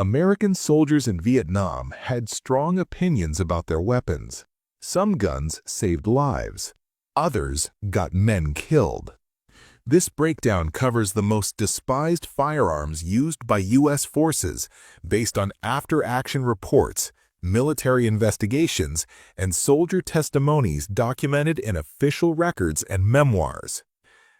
American soldiers in Vietnam had strong opinions about their weapons. Some guns saved lives. Others got men killed. This breakdown covers the most despised firearms used by U.S. forces based on after-action reports, military investigations, and soldier testimonies documented in official records and memoirs.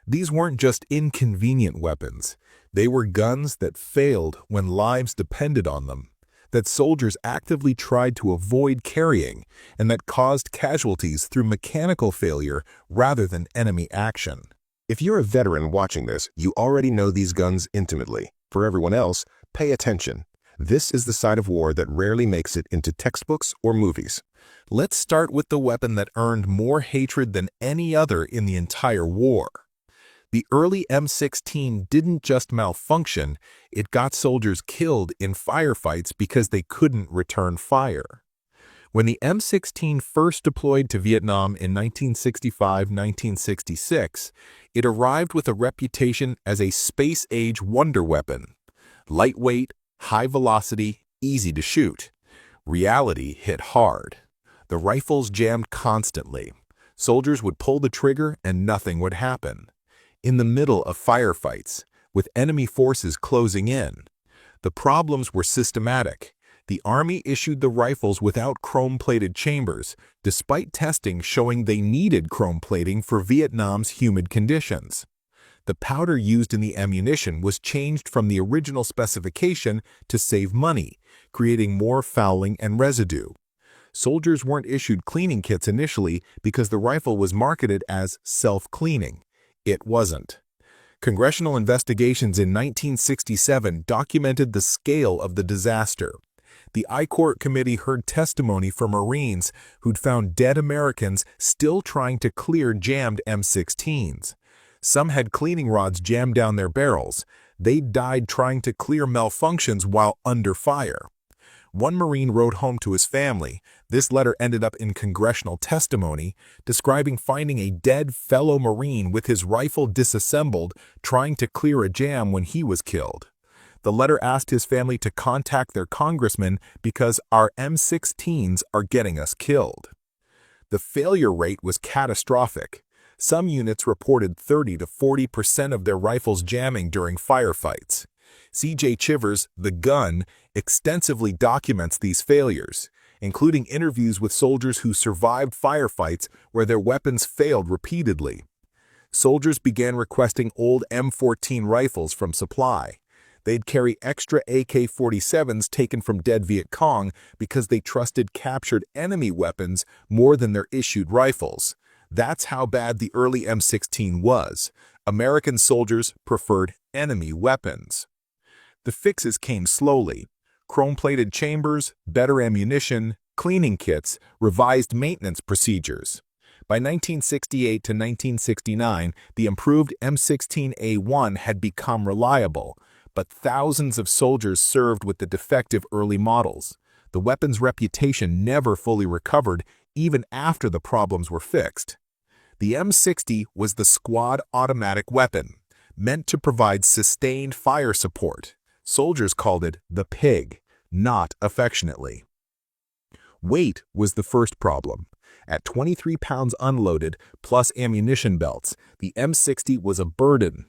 These weren't just inconvenient weapons. They were guns that failed when lives depended on them, that soldiers actively tried to avoid carrying, and that caused casualties through mechanical failure rather than enemy action. If you're a veteran watching this, you already know these guns intimately. For everyone else, pay attention. This is the side of war that rarely makes it into textbooks or movies. Let's start with the weapon that earned more hatred than any other in the entire war. The early M16 didn't just malfunction, it got soldiers killed in firefights because they couldn't return fire. When the M16 first deployed to Vietnam in 1965-1966, it arrived with a reputation as a space-age wonder weapon. Lightweight, high velocity, easy to shoot. Reality hit hard. The rifles jammed constantly. Soldiers would pull the trigger and nothing would happen. In the middle of firefights, with enemy forces closing in. The problems were systematic. The Army issued the rifles without chrome-plated chambers, despite testing showing they needed chrome plating for Vietnam's humid conditions. The powder used in the ammunition was changed from the original specification to save money, creating more fouling and residue. Soldiers weren't issued cleaning kits initially because the rifle was marketed as self-cleaning. It wasn't. Congressional investigations in 1967 documented the scale of the disaster. The I-Court Committee heard testimony from Marines who'd found dead Americans still trying to clear jammed M16s. Some had cleaning rods jammed down their barrels. They died trying to clear malfunctions while under fire. One Marine wrote home to his family. This letter ended up in congressional testimony, describing finding a dead fellow Marine with his rifle disassembled, trying to clear a jam when he was killed. The letter asked his family to contact their congressman because our M16s are getting us killed. The failure rate was catastrophic. Some units reported 30 to 40% of their rifles jamming during firefights. C.J. Chivers, The Gun, extensively documents these failures, including interviews with soldiers who survived firefights where their weapons failed repeatedly. Soldiers began requesting old M14 rifles from supply. They'd carry extra AK-47s taken from dead Viet Cong because they trusted captured enemy weapons more than their issued rifles. That's how bad the early M16 was. American soldiers preferred enemy weapons. The fixes came slowly. Chrome-plated chambers, better ammunition, cleaning kits, revised maintenance procedures. By 1968 to 1969, the improved M16A1 had become reliable, but thousands of soldiers served with the defective early models. The weapon's reputation never fully recovered, even after the problems were fixed. The M60 was the squad automatic weapon, meant to provide sustained fire support. Soldiers called it the pig, not affectionately. Weight was the first problem. At 23 pounds unloaded, plus ammunition belts, the M60 was a burden.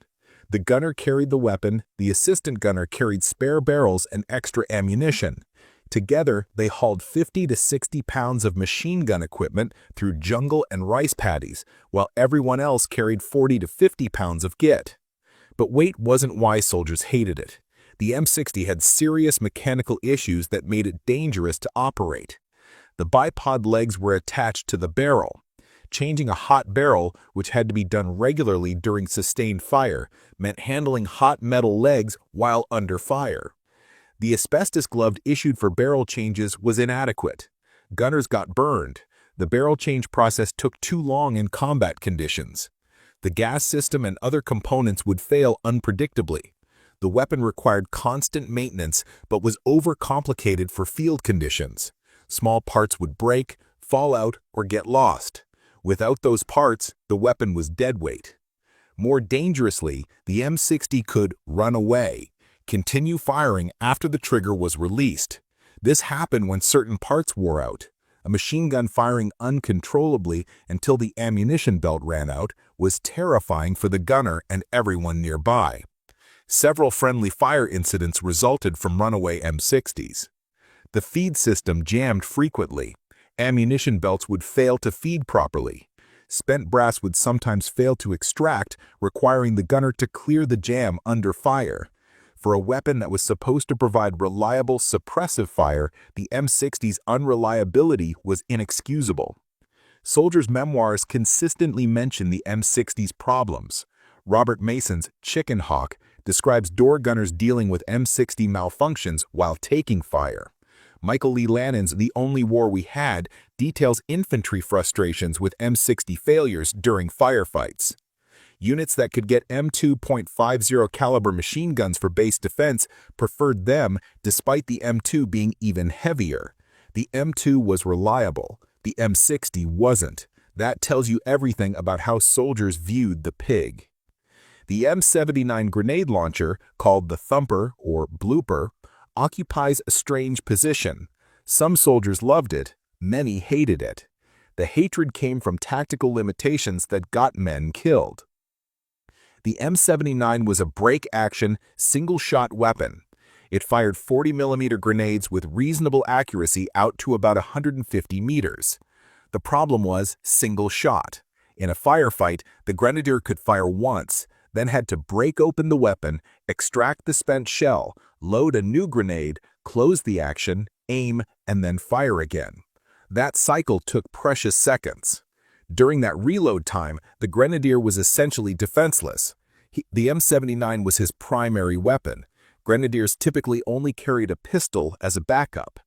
The gunner carried the weapon, the assistant gunner carried spare barrels and extra ammunition. Together, they hauled 50 to 60 pounds of machine gun equipment through jungle and rice paddies, while everyone else carried 40 to 50 pounds of git. But weight wasn't why soldiers hated it. The M60 had serious mechanical issues that made it dangerous to operate. The bipod legs were attached to the barrel. Changing a hot barrel, which had to be done regularly during sustained fire, meant handling hot metal legs while under fire. The asbestos glove issued for barrel changes was inadequate. Gunners got burned. The barrel change process took too long in combat conditions. The gas system and other components would fail unpredictably. The weapon required constant maintenance but was overcomplicated for field conditions. Small parts would break, fall out, or get lost. Without those parts, the weapon was deadweight. More dangerously, the M60 could run away. Continue firing after the trigger was released. This happened when certain parts wore out. A machine gun firing uncontrollably until the ammunition belt ran out was terrifying for the gunner and everyone nearby. Several friendly fire incidents resulted from runaway M60s. The feed system jammed frequently. Ammunition belts would fail to feed properly. Spent brass would sometimes fail to extract, requiring the gunner to clear the jam under fire. For a weapon that was supposed to provide reliable suppressive fire, the M60's unreliability was inexcusable. Soldiers' memoirs consistently mention the M60's problems. Robert Mason's Chicken Hawk describes door gunners dealing with M60 malfunctions while taking fire. Michael Lee Lannon's The Only War We Had details infantry frustrations with M60 failures during firefights. Units that could get M2.50 caliber machine guns for base defense preferred them despite the M2 being even heavier. The M2 was reliable. The M60 wasn't. That tells you everything about how soldiers viewed the pig. The M79 grenade launcher, called the Thumper or Blooper, occupies a strange position. Some soldiers loved it, many hated it. The hatred came from tactical limitations that got men killed. The M79 was a break-action, single-shot weapon. It fired 40mm grenades with reasonable accuracy out to about 150 meters. The problem was single shot. In a firefight, the grenadier could fire once, then had to break open the weapon, extract the spent shell, load a new grenade, close the action, aim, and then fire again. That cycle took precious seconds. During that reload time, the grenadier was essentially defenseless. The M79 was his primary weapon. Grenadiers typically only carried a pistol as a backup.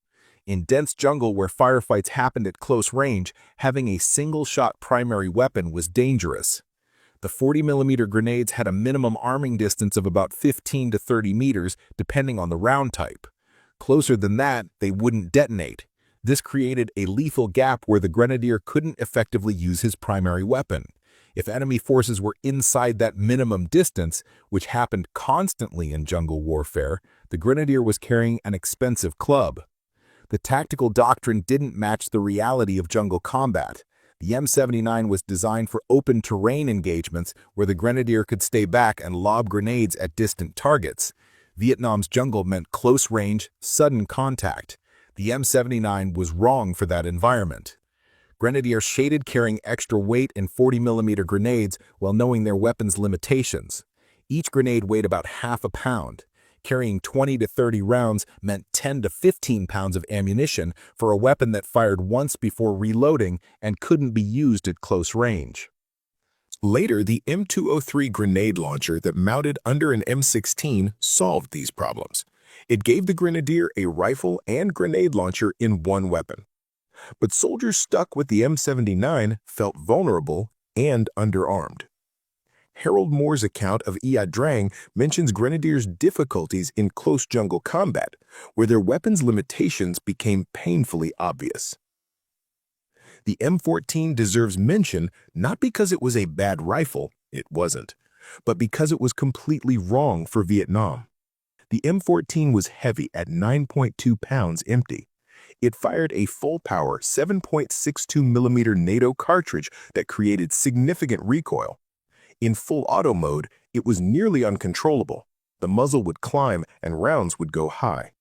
In dense jungle where firefights happened at close range, having a single-shot primary weapon was dangerous. The 40mm grenades had a minimum arming distance of about 15 to 30 meters, depending on the round type. Closer than that, they wouldn't detonate. This created a lethal gap where the grenadier couldn't effectively use his primary weapon. If enemy forces were inside that minimum distance, which happened constantly in jungle warfare, the grenadier was carrying an expensive club. The tactical doctrine didn't match the reality of jungle combat. The M79 was designed for open terrain engagements where the grenadier could stay back and lob grenades at distant targets. Vietnam's jungle meant close range, sudden contact. The M79 was wrong for that environment. Grenadiers shaded carrying extra weight in 40mm grenades while knowing their weapon's limitations. Each grenade weighed about half a pound. Carrying 20 to 30 rounds meant 10 to 15 pounds of ammunition for a weapon that fired once before reloading and couldn't be used at close range. Later, the M203 grenade launcher that mounted under an M16 solved these problems. It gave the grenadier a rifle and grenade launcher in one weapon. But soldiers stuck with the M79 felt vulnerable and underarmed. Harold Moore's account of Ia Drang mentions grenadiers' difficulties in close jungle combat, where their weapons' limitations became painfully obvious. The M14 deserves mention not because it was a bad rifle, it wasn't, but because it was completely wrong for Vietnam. The M14 was heavy at 9.2 pounds empty. It fired a full-power 7.62mm NATO cartridge that created significant recoil. In full auto mode, it was nearly uncontrollable. The muzzle would climb and rounds would go high.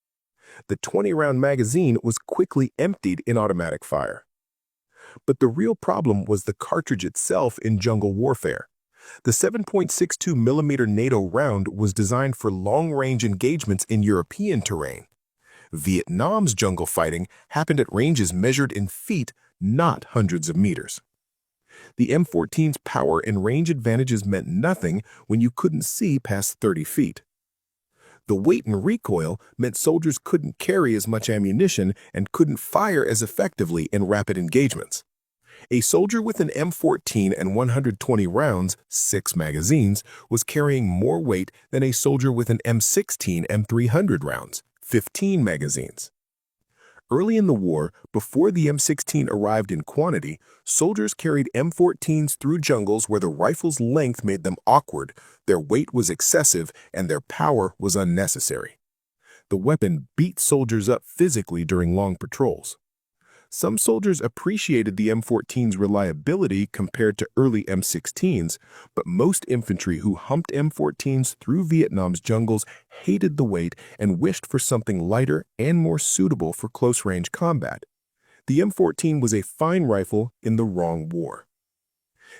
The 20-round magazine was quickly emptied in automatic fire. But the real problem was the cartridge itself in jungle warfare. The 7.62mm NATO round was designed for long-range engagements in European terrain. Vietnam's jungle fighting happened at ranges measured in feet, not hundreds of meters. The M14's power and range advantages meant nothing when you couldn't see past 30 feet. The weight and recoil meant soldiers couldn't carry as much ammunition and couldn't fire as effectively in rapid engagements. A soldier with an M14 and 120 rounds, 6 magazines, was carrying more weight than a soldier with an M16 and 300 rounds, 15 magazines. Early in the war, before the M16 arrived in quantity, soldiers carried M14s through jungles where the rifle's length made them awkward, their weight was excessive, and their power was unnecessary. The weapon beat soldiers up physically during long patrols. Some soldiers appreciated the M14's reliability compared to early M16s, but most infantry who humped M14s through Vietnam's jungles hated the weight and wished for something lighter and more suitable for close-range combat. The M14 was a fine rifle in the wrong war.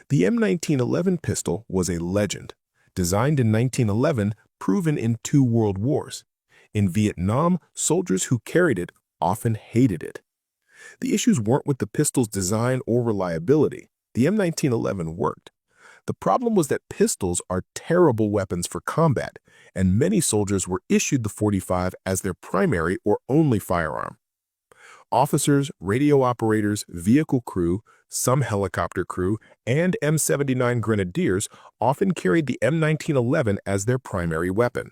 The M1911 pistol was a legend. Designed in 1911, proven in 2 world wars. In Vietnam, soldiers who carried it often hated it. The issues weren't with the pistol's design or reliability. The M1911 worked. The problem was that pistols are terrible weapons for combat, and many soldiers were issued the .45 as their primary or only firearm. Officers, radio operators, vehicle crew, some helicopter crew, and M79 grenadiers often carried the M1911 as their primary weapon.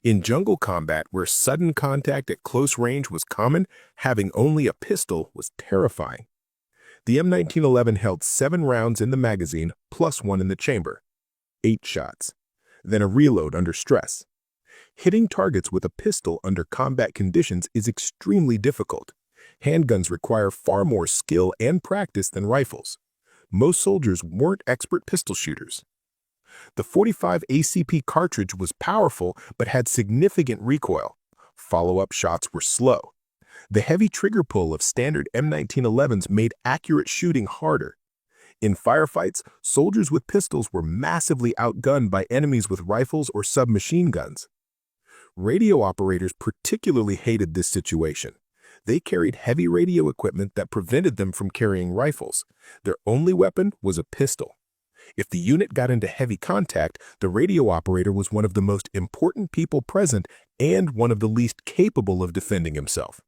In jungle combat, where sudden contact at close range was common, having only a pistol was terrifying. The M1911 held 7 rounds in the magazine plus 1 in the chamber, 8 shots, then a reload under stress. Hitting targets with a pistol under combat conditions is extremely difficult. Handguns require far more skill and practice than rifles. Most soldiers weren't expert pistol shooters. The .45 ACP cartridge was powerful but had significant recoil. Follow-up shots were slow. The heavy trigger pull of standard M1911s made accurate shooting harder. In firefights, soldiers with pistols were massively outgunned by enemies with rifles or submachine guns. Radio operators particularly hated this situation. They carried heavy radio equipment that prevented them from carrying rifles. Their only weapon was a pistol. If the unit got into heavy contact, the radio operator was one of the most important people present and one of the least capable of defending himself.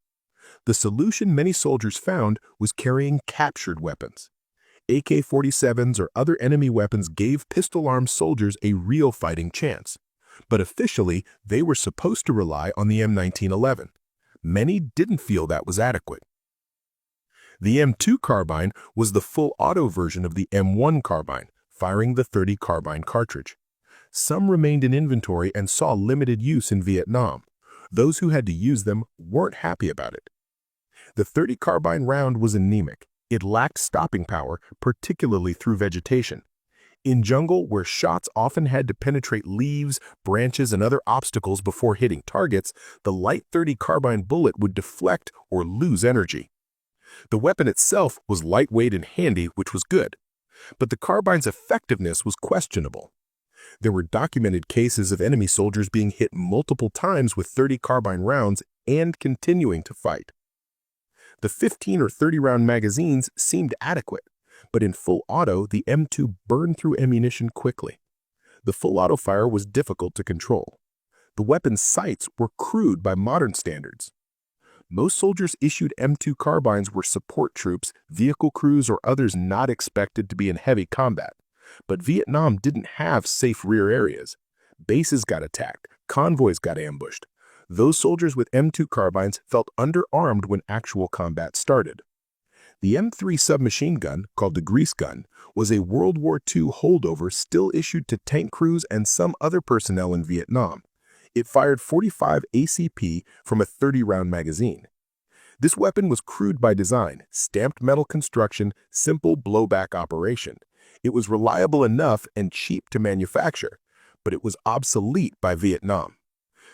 The solution many soldiers found was carrying captured weapons. AK-47s or other enemy weapons gave pistol-armed soldiers a real fighting chance. But officially, they were supposed to rely on the M1911. Many didn't feel that was adequate. The M2 carbine was the full auto version of the M1 carbine, firing the .30 carbine cartridge. Some remained in inventory and saw limited use in Vietnam. Those who had to use them weren't happy about it. The .30 carbine round was anemic. It lacked stopping power, particularly through vegetation. In jungle, where shots often had to penetrate leaves, branches, and other obstacles before hitting targets, the light .30 carbine bullet would deflect or lose energy. The weapon itself was lightweight and handy, which was good. But the carbine's effectiveness was questionable. There were documented cases of enemy soldiers being hit multiple times with .30 carbine rounds and continuing to fight. The 15 or 30 round magazines seemed adequate, but in full auto, the M2 burned through ammunition quickly. The full auto fire was difficult to control. The weapon's sights were crude by modern standards. Most soldiers issued M2 carbines were support troops, vehicle crews, or others not expected to be in heavy combat. But Vietnam didn't have safe rear areas. Bases got attacked, convoys got ambushed. Those soldiers with M2 carbines felt underarmed when actual combat started. The M3 submachine gun, called the grease gun, was a World War II holdover still issued to tank crews and some other personnel in Vietnam. It fired .45 ACP from a 30-round magazine. This weapon was crude by design, stamped metal construction, simple blowback operation. It was reliable enough and cheap to manufacture, but it was obsolete by Vietnam.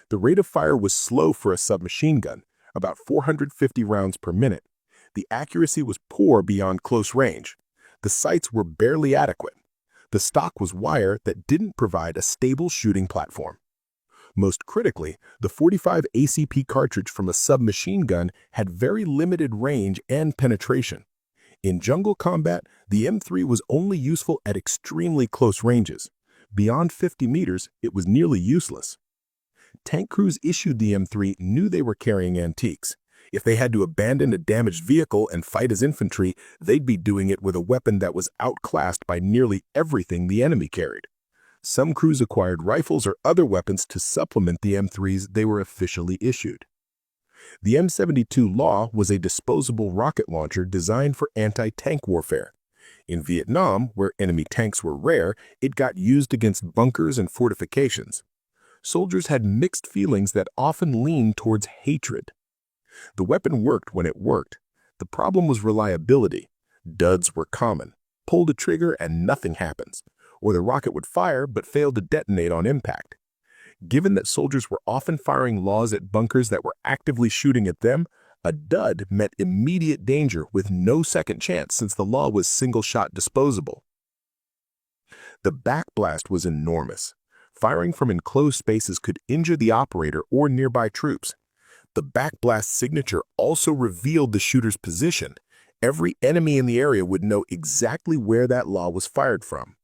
The rate of fire was slow for a submachine gun, about 450 rounds per minute. The accuracy was poor beyond close range. The sights were barely adequate. The stock was wire that didn't provide a stable shooting platform. Most critically, the .45 ACP cartridge from a submachine gun had very limited range and penetration. In jungle combat, the M3 was only useful at extremely close ranges. Beyond 50 meters, it was nearly useless. Tank crews issued the M3 knew they were carrying antiques. If they had to abandon a damaged vehicle and fight as infantry, they'd be doing it with a weapon that was outclassed by nearly everything the enemy carried. Some crews acquired rifles or other weapons to supplement the M3s they were officially issued. The M72 Law was a disposable rocket launcher designed for anti-tank warfare. In Vietnam, where enemy tanks were rare, it got used against bunkers and fortifications. Soldiers had mixed feelings that often leaned towards hatred. The weapon worked when it worked. The problem was reliability. Duds were common. Pull the trigger and nothing happens. Or the rocket would fire but fail to detonate on impact. Given that soldiers were often firing laws at bunkers that were actively shooting at them, a dud meant immediate danger with no second chance since the law was single-shot disposable. The backblast was enormous. Firing from enclosed spaces could injure the operator or nearby troops. The backblast signature also revealed the shooter's position. Every enemy in the area would know exactly where that law was fired from.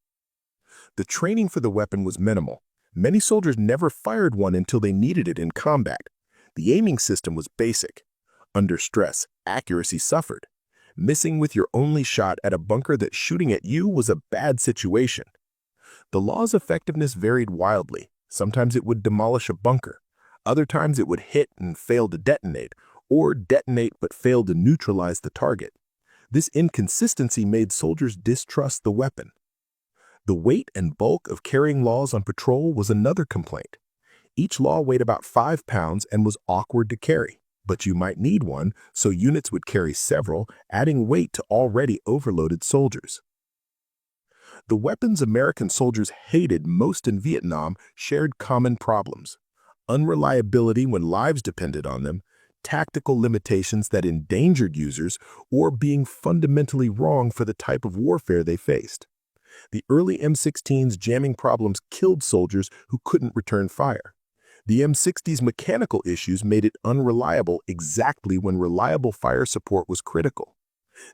The training for the weapon was minimal. Many soldiers never fired one until they needed it in combat. The aiming system was basic. Under stress, accuracy suffered. Missing with your only shot at a bunker that's shooting at you was a bad situation. The law's effectiveness varied wildly. Sometimes it would demolish a bunker. Other times it would hit and fail to detonate, or detonate but fail to neutralize the target. This inconsistency made soldiers distrust the weapon. The weight and bulk of carrying laws on patrol was another complaint. Each law weighed about 5 pounds and was awkward to carry, but you might need one, so units would carry several, adding weight to already overloaded soldiers. The weapons American soldiers hated most in Vietnam shared common problems: unreliability when lives depended on them, tactical limitations that endangered users, or being fundamentally wrong for the type of warfare they faced. The early M16's jamming problems killed soldiers who couldn't return fire. The M60's mechanical issues made it unreliable exactly when reliable fire support was critical.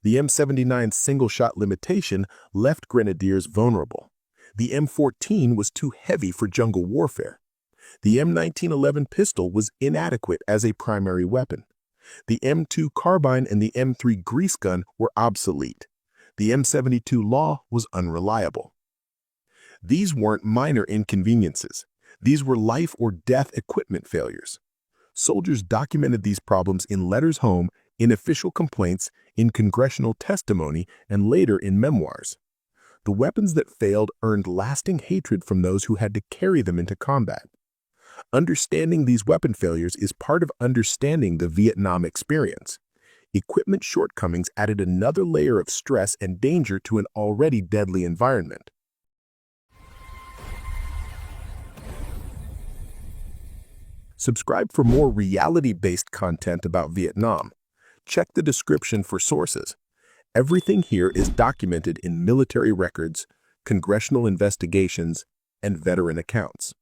The M79's single-shot limitation left grenadiers vulnerable. The M14 was too heavy for jungle warfare. The M1911 pistol was inadequate as a primary weapon. The M2 carbine and the M3 grease gun were obsolete. The M72 Law was unreliable. These weren't minor inconveniences. These were life or death equipment failures. Soldiers documented these problems in letters home, in official complaints, in congressional testimony, and later in memoirs. The weapons that failed earned lasting hatred from those who had to carry them into combat. Understanding these weapon failures is part of understanding the Vietnam experience. Equipment shortcomings added another layer of stress and danger to an already deadly environment. Subscribe for more reality-based content about Vietnam. Check the description for sources. Everything here is documented in military records, congressional investigations, and veteran accounts.